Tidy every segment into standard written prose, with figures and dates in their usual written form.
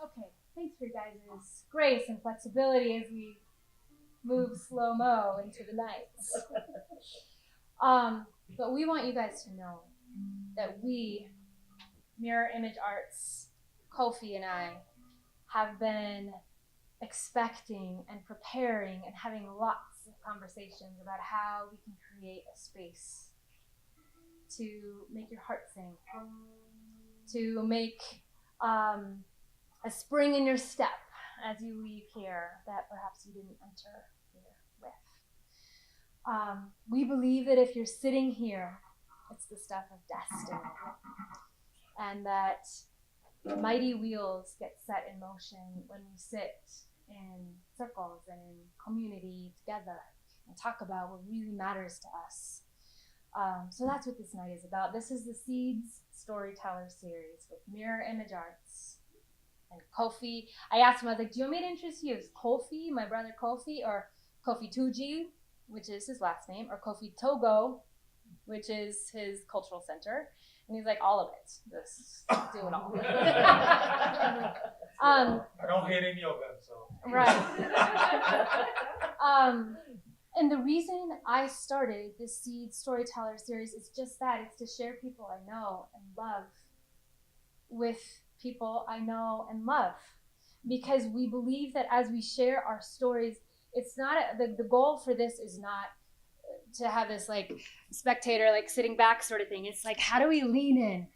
Okay, thanks for your guys' grace and flexibility as we move slow-mo into the nights. But we want you guys to know that we, Mirror Image Arts, Koffi and I, have been expecting and preparing and having lots of conversations about how we can create a space to make your heart sing, to make a spring in your step as you leave here that perhaps you didn't enter here with. We believe that if you're sitting here, it's the stuff of destiny, and that mighty wheels get set in motion when we sit in circles and in community together and talk about what really matters to us. So that's what this night is about. This is the Seeds Storyteller Series with Mirror Image Arts and Koffi. I asked him, I was like, do you want me to introduce you as Koffi, my brother Koffi, or Koffi Tuji, which is his last name, or Koffi Togo, which is his cultural center? And he's like, all of it. Just do it all. I don't hate any of them, so. Right. And the reason I started this Seeds Storyteller Series is just that. It's to share people I know and love with people I know and love. Because we believe that as we share our stories, it's not, the goal for this is not to have this like spectator, like sitting back sort of thing. It's like, how do we lean in?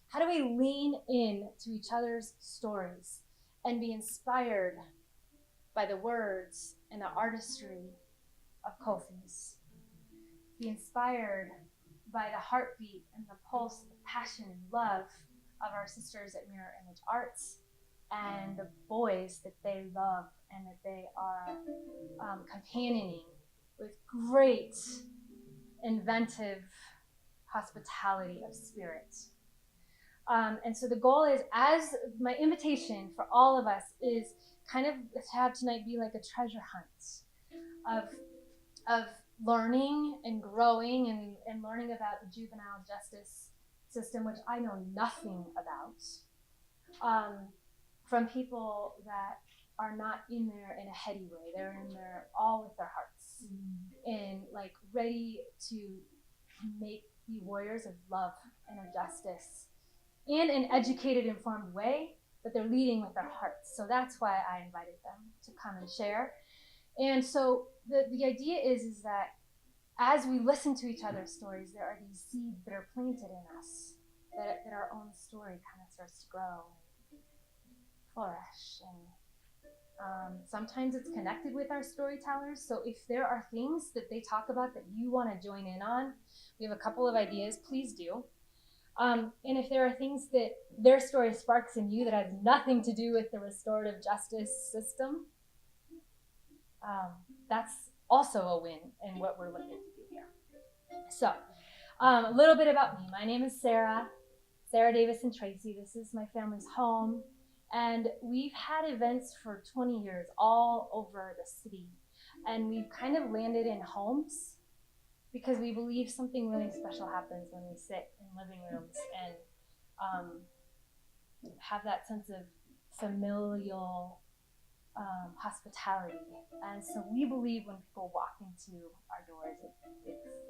How do we lean in to each other's stories and be inspired by the words and the artistry of Koffi's? Be inspired by the heartbeat and the pulse, the passion and love of our sisters at Mirror Image Arts and the boys that they love and that they are companioning with great inventive hospitality of spirit. And so the goal is, as my invitation for all of us is kind of to have tonight be like a treasure hunt of learning and growing and learning about the juvenile justice system, which I know nothing about, from people that are not in there in a heady way. They're in there all with their hearts and like ready to be warriors of love and of justice in an educated, informed way, but they're leading with their hearts. So that's why I invited them to come and share. And so the idea is that as we listen to each other's stories, there are these seeds that are planted in us, that our own story kind of starts to grow and flourish. And sometimes it's connected with our storytellers. So if there are things that they talk about that you want to join in on, we have a couple of ideas, please do. And if there are things that their story sparks in you that has nothing to do with the restorative justice system, that's also a win in what we're looking to do here. So a little bit about me. My name is Sarah Davison-Tracy. This is my family's home. And we've had events for 20 years all over the city. And we've kind of landed in homes because we believe something really special happens when we sit in living rooms and have that sense of familial hospitality. And so we believe when people walk into our doors, it's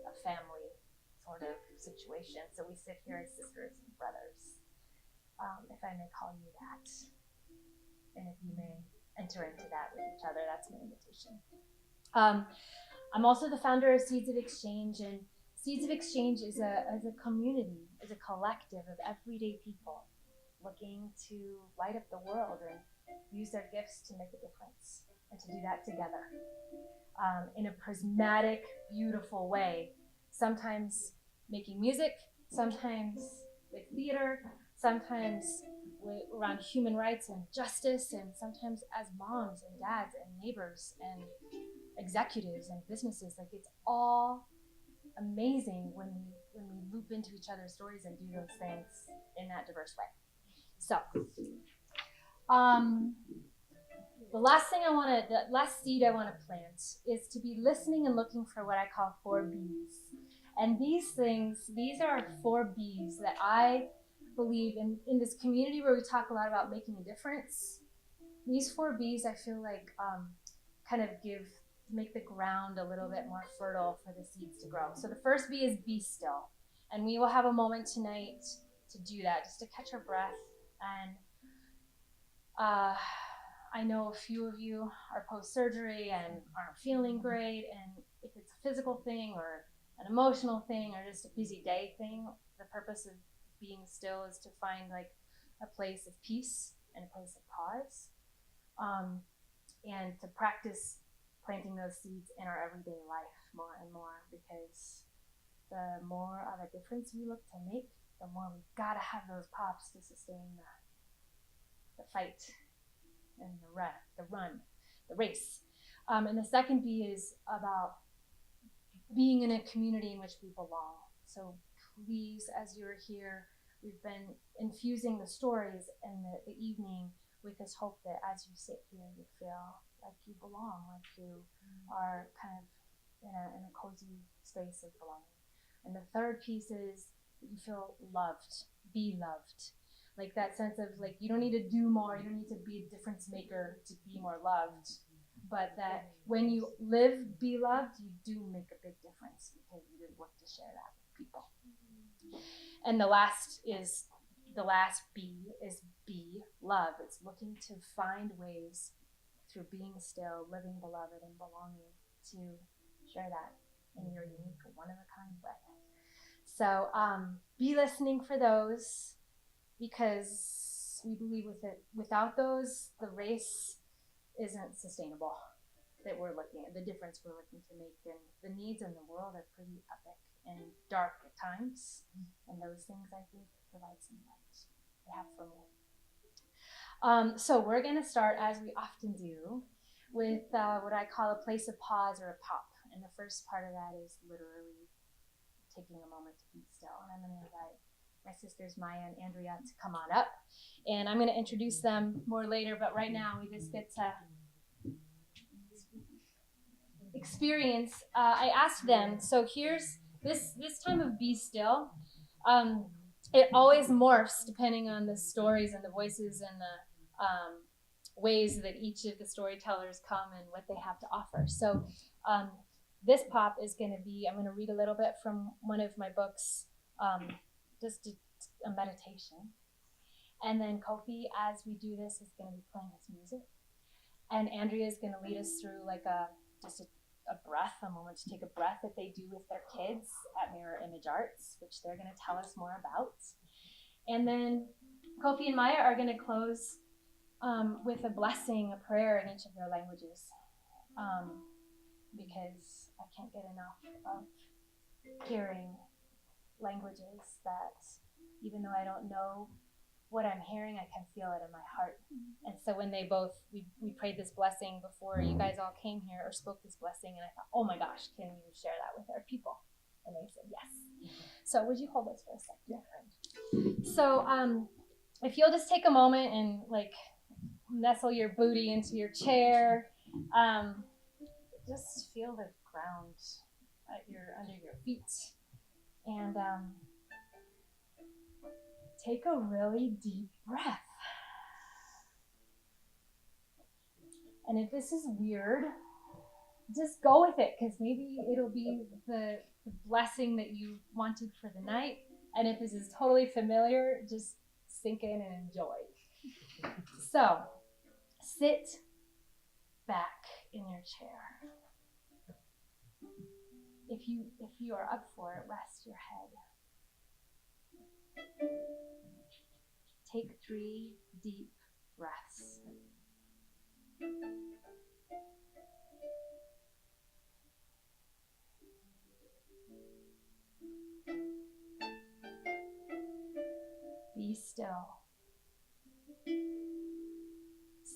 a family sort of situation. So we sit here as sisters and brothers. If I may call you that, and if you may enter into that with each other, that's my invitation. I'm also the founder of Seeds of Exchange, and Seeds of Exchange is a community, is a collective of everyday people looking to light up the world and use their gifts to make a difference, and to do that together in a prismatic, beautiful way, sometimes making music, sometimes with theater, sometimes around human rights and justice, and sometimes as moms and dads and neighbors and executives and businesses. Like, it's all amazing when we loop into each other's stories and do those things in that diverse way. So the last seed I want to plant is to be listening and looking for what I call 4 B's. And these are 4 B's that I believe in this community where we talk a lot about making a difference. These 4 Bs I feel like kind of make the ground a little bit more fertile for the seeds to grow. So the first B is be still. And we will have a moment tonight to do that, just to catch our breath. And I know a few of you are post-surgery and aren't feeling great. And if it's a physical thing or an emotional thing or just a busy day thing, the purpose of being still is to find like a place of peace and a place of pause. And to practice planting those seeds in our everyday life more and more, because the more of a difference we look to make, the more we've got to have those pops to sustain the fight and the race. And the second B is about being in a community in which we belong. So please, as you're here, we've been infusing the stories in the evening with this hope that as you sit here, you feel like you belong, like you are kind of in a cozy space of belonging. And the third piece is that you feel loved, be loved. Like that sense of like, you don't need to do more, you don't need to be a difference maker to be more loved. But that when you live, be loved, you do make a big difference because you work to share that with people. And the last B is be love. It's looking to find ways through being still, living beloved, and belonging to share that in your unique, one-of-a-kind way. So be listening for those, because we believe without those, the race isn't sustainable that we're looking at, the difference we're looking to make. And the needs in the world are pretty epic and dark at times. And those things, I think, provide some light. They have for me. So we're going to start, as we often do, with what I call a place of pause or a pop. And the first part of that is literally taking a moment to be still. And I'm going to invite my sisters Maya and Andrea to come on up. And I'm going to introduce them more later, but right now we just get to experience. I asked them, so here's this time of be still. It always morphs depending on the stories and the voices and the ways that each of the storytellers come and what they have to offer. So this pop is going to be, I'm going to read a little bit from one of my books, just a meditation. And then Koffi, as we do this, is going to be playing his music. And Andrea is going to lead us through like a breath, a moment to take a breath that they do with their kids at Mirror Image Arts, which they're going to tell us more about. And then Koffi and Maya are going to close with a blessing, a prayer in each of their languages, because I can't get enough of hearing languages that, even though I don't know what I'm hearing, I can feel it in my heart. And so when we prayed this blessing before you guys all came here, or spoke this blessing, and I thought, oh my gosh, can we share that with our people? And they said yes. So would you hold this for a second? Yeah. So if you'll just take a moment and like nestle your booty into your chair, just feel the ground under your feet, and take a really deep breath. And if this is weird, just go with it, because maybe it'll be the blessing that you wanted for the night. And if this is totally familiar, just sink in and enjoy. So, sit back in your chair. If you are up for it, rest your head. Take 3 deep breaths. Be still.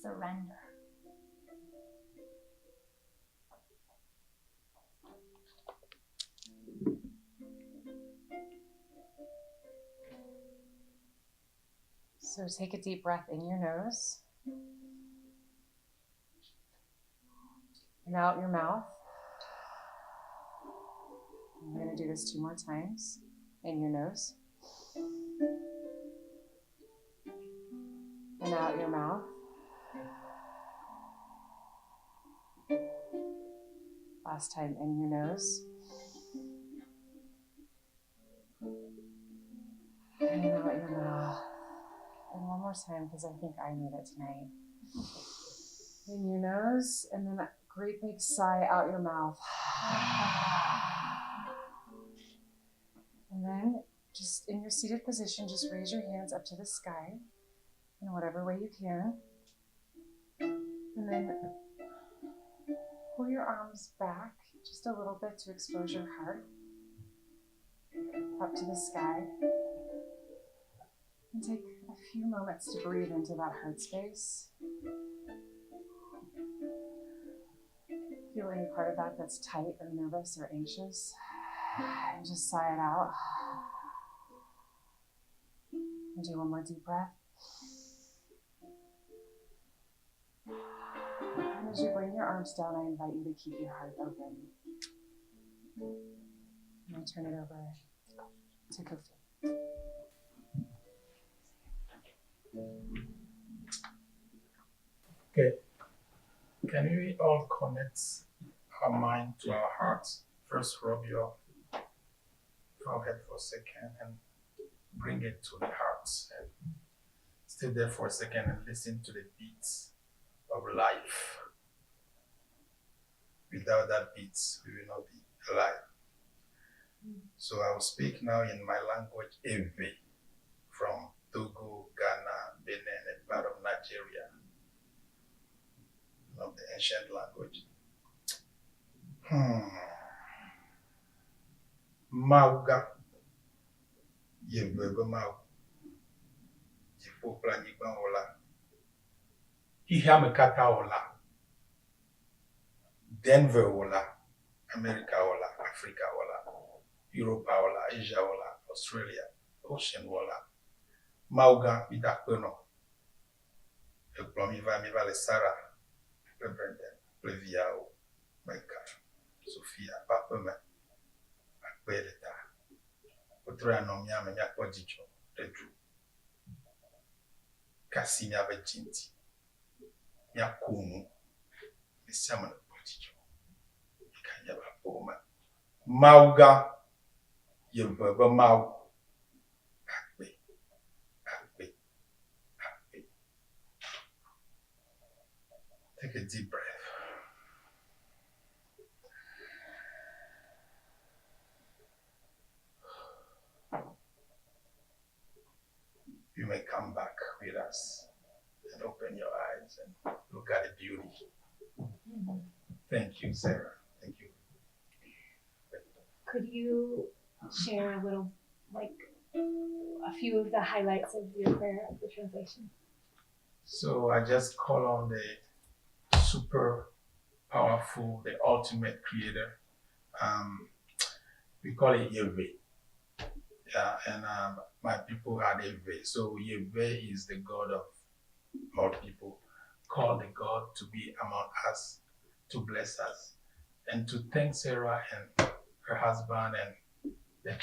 Surrender. So take a deep breath in your nose and out your mouth. We're going to do this 2 more times. In your nose and out your mouth. Last time, in your nose. And out your mouth. And one more time, because I think I need it tonight. In your nose, and then a great big sigh out your mouth. And then, just in your seated position, just raise your hands up to the sky in whatever way you can. And then pull your arms back just a little bit to expose your heart up to the sky. And take a few moments to breathe into that heart space. Feel any part of that that's tight or nervous or anxious. And just sigh it out. And do one more deep breath. And as you bring your arms down, I invite you to keep your heart open. And I turn it over to Koffi. Okay. Can we all connect our mind to our hearts? First, rub your forehead for a second and bring it to the heart. And stay there for a second and listen to the beats of life. Without that beats, we will not be alive. So I will speak now in my language, Ewe, from Togo, Ghana, Benin, and part of Nigeria. Of the ancient language. Mauga. Yebebe mau. Jipo planigban ola. Hihamekata ola. Denver ola. America ola. Africa ola. Europe ola. Asia ola. Australia. Ocean ola. Mauga bidakpeno. Ekplomiva miva le Sarah. Brendan, Pleviao, Mecca, Sophia, Papa, Aqueleta, Otranomia, Meniaquadicho, the Drew, Cassinia Vechinti, Yakumu, the Salmon Poticho, Kanyaba Poma, Mauga, Yababa Mau, Akbe. Take a deep breath. You may come back with us and open your eyes and look at the beauty. Thank you, Sarah. Thank you. Could you share a little, like, a few of the highlights of your prayer of the translation? So I just call on the super powerful, the ultimate creator. We call it Yahweh. Yeah, and my people are Yahweh. So Yahweh is the God of all people, called the God to be among us, to bless us, and to thank Sarah and her husband and the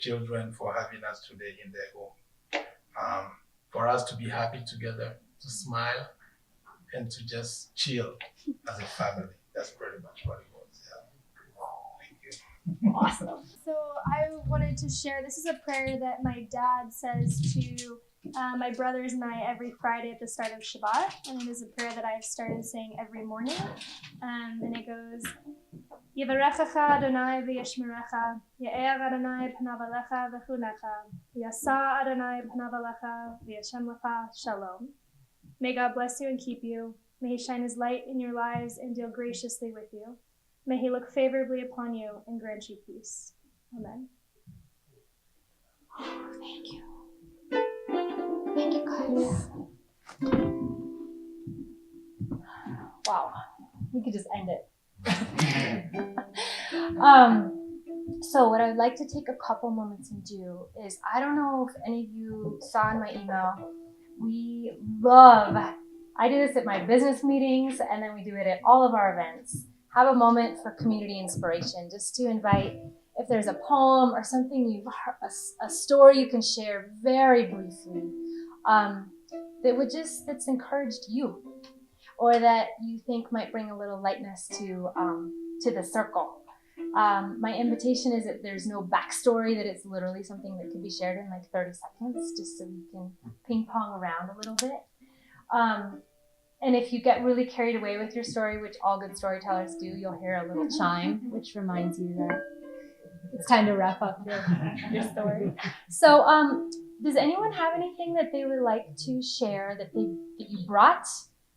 children for having us today in their home. For us to be happy together, to smile, and to just chill as a family. That's pretty much what it was. Yeah. Thank you. Awesome. So I wanted to share, this is a prayer that my dad says to my brothers and I every Friday at the start of Shabbat. And it is a prayer that I've started saying every morning. And it goes, Yivarechacha Adonai v'yishmerecha, Ye'er Adonai panav alecha v'chunecha, Yasa Adonai panav alecha v'yashem lecha shalom. May God bless you and keep you. May he shine his light in your lives and deal graciously with you. May he look favorably upon you and grant you peace. Amen. Thank you. Thank you, guys. Wow. We could just end it. So what I'd like to take a couple moments and do is, I don't know if any of you saw in my email, we love, I do this at my business meetings and then we do it at all of our events. Have a moment for community inspiration, just to invite, if there's a poem or something you've heard, a story you can share very briefly, that's encouraged you. or that you think might bring a little lightness to the circle. My invitation is that there's no backstory, that it's literally something that can be shared in like 30 seconds, just so you can ping pong around a little bit. And if you get really carried away with your story, which all good storytellers do, you'll hear a little chime, which reminds you that it's time to wrap up your story. So does anyone have anything that they would like to share that you brought?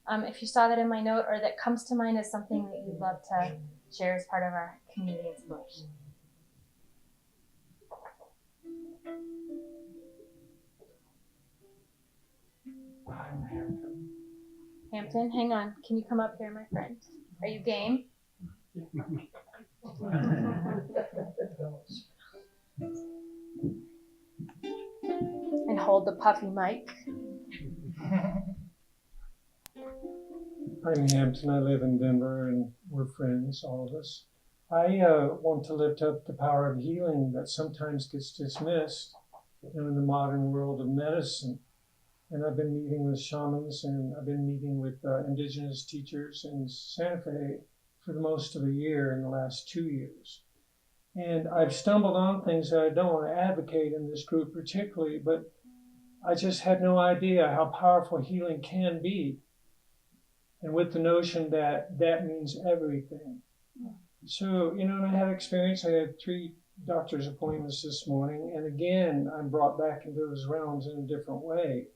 If you saw that in my note, or that comes to mind as something that you'd love to share as part of our community inspiration. Hampton, hang on. Can you come up here, my friend? Are you game? And hold the puffy mic. I'm Hampton. I live in Denver, and we're friends, all of us. I want to lift up the power of healing that sometimes gets dismissed, in the modern world of medicine. And I've been meeting with shamans, and I've been meeting with indigenous teachers in Santa Fe for the most of a year in the last 2 years. And I've stumbled on things that I don't want to advocate in this group particularly, but I just had no idea how powerful healing can be. And with the notion that that means everything. So, and I had experience. I had 3 doctor's appointments this morning. And again, I'm brought back into those realms in a different way.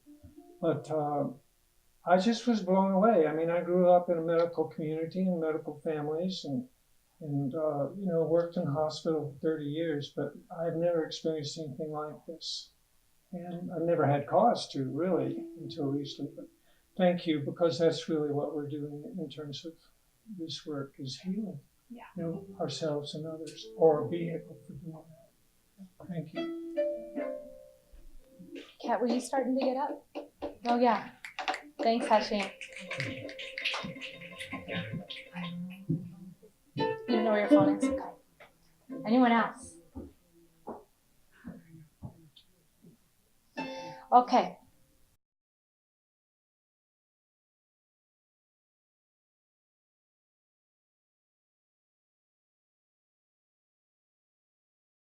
But I just was blown away. I mean, I grew up in a medical community and medical families and worked in a hospital for 30 years, but I've never experienced anything like this. And I've never had cause to, really, until recently. But thank you, because that's really what we're doing in terms of this work, is healing ourselves and others, or a vehicle for doing that. Thank you. Kat, were you starting to get up? Oh, yeah. Thanks, Hashim. You don't know where your phone is? Okay. Anyone else? Okay.